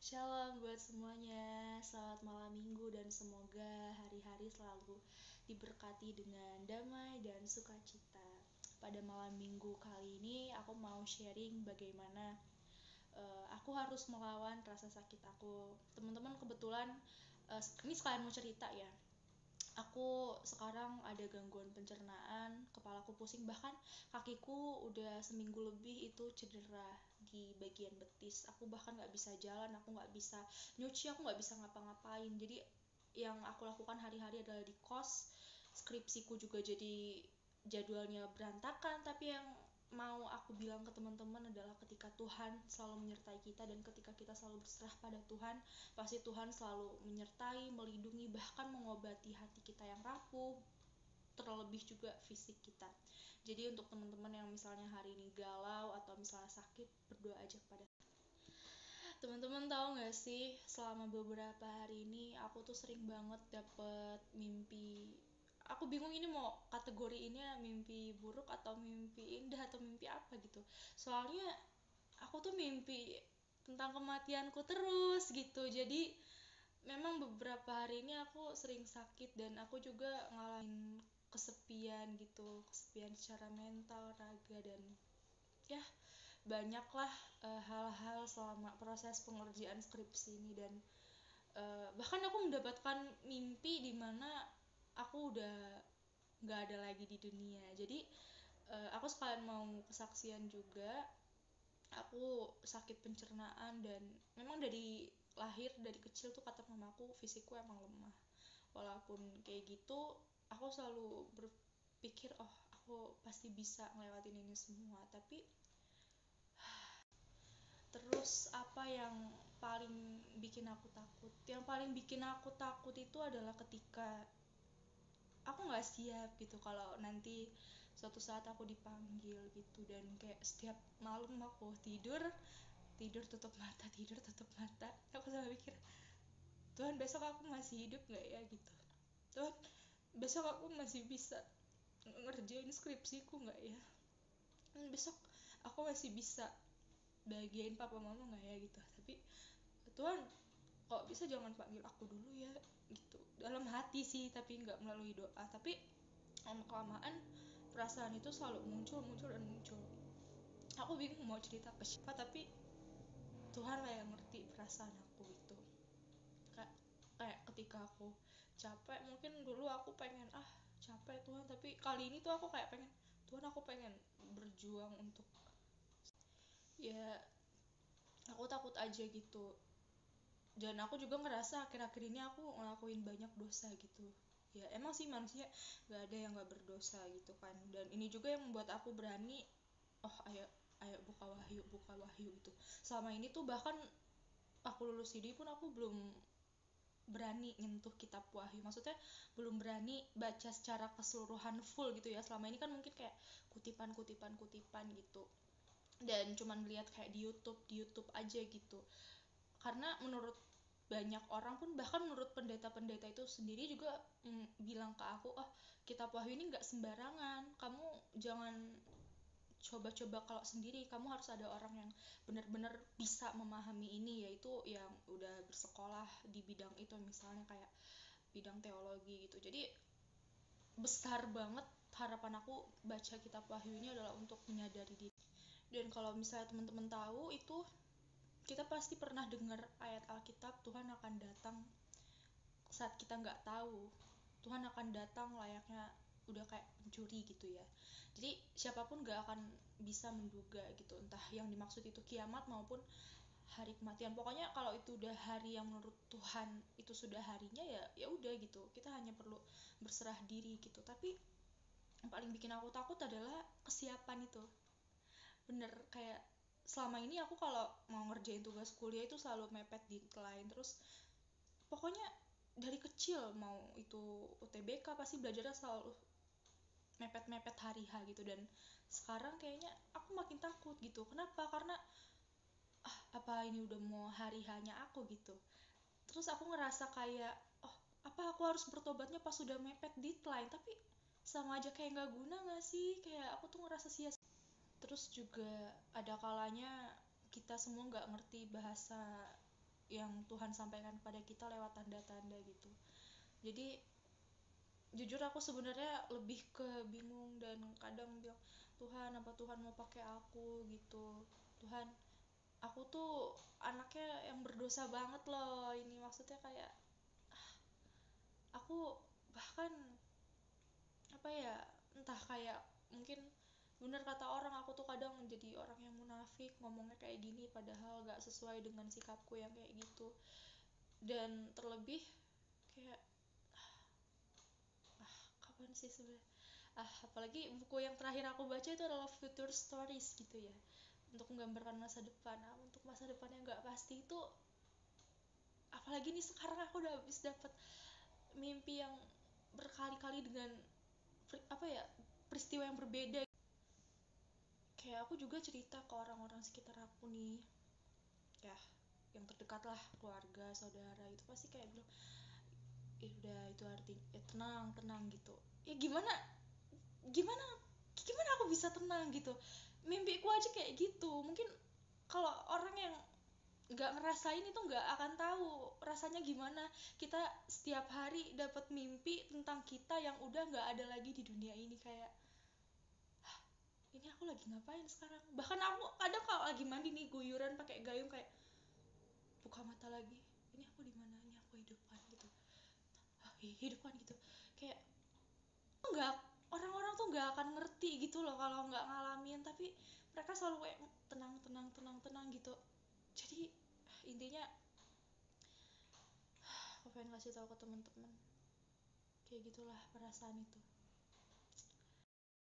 Shalom buat semuanya, selamat malam minggu dan semoga hari-hari selalu diberkati dengan damai dan sukacita. Pada malam minggu kali ini aku mau sharing bagaimana aku harus melawan rasa sakit aku. Teman-teman kebetulan ini sekalian mau cerita ya. Aku sekarang ada gangguan pencernaan, kepalaku pusing, bahkan kakiku udah seminggu lebih itu cedera di bagian betis. Aku bahkan nggak bisa jalan, aku nggak bisa nyuci, aku nggak bisa ngapa-ngapain. Jadi yang aku lakukan hari-hari adalah di kos. Skripsiku juga jadi jadwalnya berantakan, tapi yang mau aku bilang ke teman-teman adalah ketika Tuhan selalu menyertai kita dan ketika kita selalu berserah pada Tuhan, pasti Tuhan selalu menyertai, melindungi, bahkan mengobati hati kita yang rapuh, terlebih juga fisik kita. Jadi untuk teman-teman yang misalnya hari ini galau atau misalnya sakit, berdoa aja pada teman-teman. Tahu nggak sih, selama beberapa hari ini aku tuh sering banget dapet mimpi. Aku bingung ini mau kategori ini mimpi buruk atau mimpi indah atau mimpi apa gitu. Soalnya aku tuh mimpi tentang kematianku terus gitu. Jadi memang beberapa hari ini aku sering sakit dan aku juga ngalamin kesepian gitu, kesepian secara mental, raga, dan ya banyaklah hal-hal selama proses pengerjaan skripsi ini. Dan bahkan aku mendapatkan mimpi di mana aku udah nggak ada lagi di dunia. Jadi aku sekalian mau kesaksian juga. Aku sakit pencernaan dan memang dari lahir, dari kecil tuh kata mamaku fisikku emang lemah. Walaupun kayak gitu aku selalu berpikir aku pasti bisa ngelewatin ini semua. Tapi terus apa yang paling bikin aku takut? Yang paling bikin aku takut itu adalah ketika aku nggak siap gitu kalau nanti suatu saat aku dipanggil gitu. Dan kayak setiap malam aku tidur tidur tutup mata, tidur tutup mata, aku selalu mikir, Tuhan besok aku masih hidup nggak ya gitu. Tuhan besok aku masih bisa ngerjain skripsiku nggak ya. Dan besok aku masih bisa bahagiain papa mama nggak ya gitu. Tapi Tuhan kok bisa jangan panggil aku dulu ya gitu, dalam hati sih, tapi nggak melalui doa. Tapi lama kelamaan perasaan itu selalu muncul dan muncul. Aku bingung mau cerita ke siapa, tapi Tuhan lah yang ngerti perasaan aku itu. Kayak ketika aku capek, mungkin dulu aku pengen capek Tuhan, tapi kali ini tuh aku kayak pengen, Tuhan aku pengen berjuang untuk, ya aku takut aja gitu. Dan aku juga ngerasa akhir-akhir ini aku ngelakuin banyak dosa gitu. Ya emang sih manusia gak ada yang gak berdosa gitu kan. Dan ini juga yang membuat aku berani, ayo ayo buka wahyu gitu. Selama ini tuh bahkan aku lulus CD pun aku belum berani nyentuh kitab wahyu, maksudnya belum berani baca secara keseluruhan full gitu ya. Selama ini kan mungkin kayak kutipan gitu, dan cuman lihat kayak di YouTube aja gitu. Karena menurut banyak orang pun, bahkan menurut pendeta-pendeta itu sendiri juga bilang ke aku, kitab wahyu ini nggak sembarangan, kamu jangan coba-coba kalau sendiri, kamu harus ada orang yang benar-benar bisa memahami ini, yaitu yang udah bersekolah di bidang itu, misalnya kayak bidang teologi gitu. Jadi besar banget harapan aku baca kitab wahyu ini adalah untuk menyadari diri. Dan kalau misalnya teman-teman tahu itu, kita pasti pernah dengar ayat Alkitab, Tuhan akan datang saat kita nggak tahu. Tuhan akan datang layaknya udah kayak pencuri gitu ya. Jadi siapapun gak akan bisa menduga gitu, entah yang dimaksud itu kiamat maupun hari kematian. Pokoknya kalau itu udah hari yang menurut Tuhan itu sudah harinya, ya udah gitu, kita hanya perlu berserah diri gitu. Tapi yang paling bikin aku takut adalah kesiapan itu. Bener, kayak selama ini aku kalau mau ngerjain tugas kuliah itu selalu mepet deadline. Terus pokoknya dari kecil mau itu UTBK pasti belajarnya selalu mepet-mepet hari H gitu. Dan sekarang kayaknya aku makin takut gitu. Kenapa? Karena apa ini udah mau hari H-nya aku gitu. Terus aku ngerasa kayak, apa aku harus bertobatnya pas sudah mepet deadline? Tapi sama aja kayak nggak guna nggak sih? Kayak aku tuh ngerasa sia-sia. Terus juga ada kalanya kita semua nggak ngerti bahasa yang Tuhan sampaikan kepada kita lewat tanda-tanda gitu. Jadi jujur aku sebenarnya lebih ke bingung dan kadang bilang, Tuhan apa Tuhan mau pakai aku gitu, Tuhan aku tuh anaknya yang berdosa banget loh, ini maksudnya kayak aku bahkan apa ya, entah kayak mungkin bener kata orang aku tuh kadang jadi orang yang munafik ngomongnya kayak gini padahal gak sesuai dengan sikapku yang kayak gitu. Dan terlebih kayak kapan sih sebenarnya, apalagi buku yang terakhir aku baca itu adalah Future Stories gitu ya, untuk menggambarkan masa depan. Nah, untuk masa depan yang nggak pasti itu, apalagi nih sekarang aku udah habis dapet mimpi yang berkali-kali dengan apa ya, peristiwa yang berbeda. Kayak aku juga cerita ke orang-orang sekitar aku nih ya, yang terdekat lah, keluarga, saudara, itu pasti kayak bilang, udah itu artinya ya tenang tenang gitu. Ya gimana gimana gimana aku bisa tenang gitu, mimpiku aja kayak gitu. Mungkin kalau orang yang nggak ngerasain itu nggak akan tahu rasanya gimana kita setiap hari dapat mimpi tentang kita yang udah nggak ada lagi di dunia ini. Kayak ini aku lagi ngapain sekarang, bahkan aku kadang kalau lagi mandi nih guyuran pakai gayung kayak buka mata lagi, ini aku di mana, ini aku hidup kan gitu, hidup kan gitu. Kayak nggak, orang-orang tuh nggak akan ngerti gitu loh kalau nggak ngalamin, tapi mereka selalu kayak tenang tenang tenang tenang gitu. Jadi intinya aku pengen kasih tahu ke teman-teman kayak gitulah perasaan itu.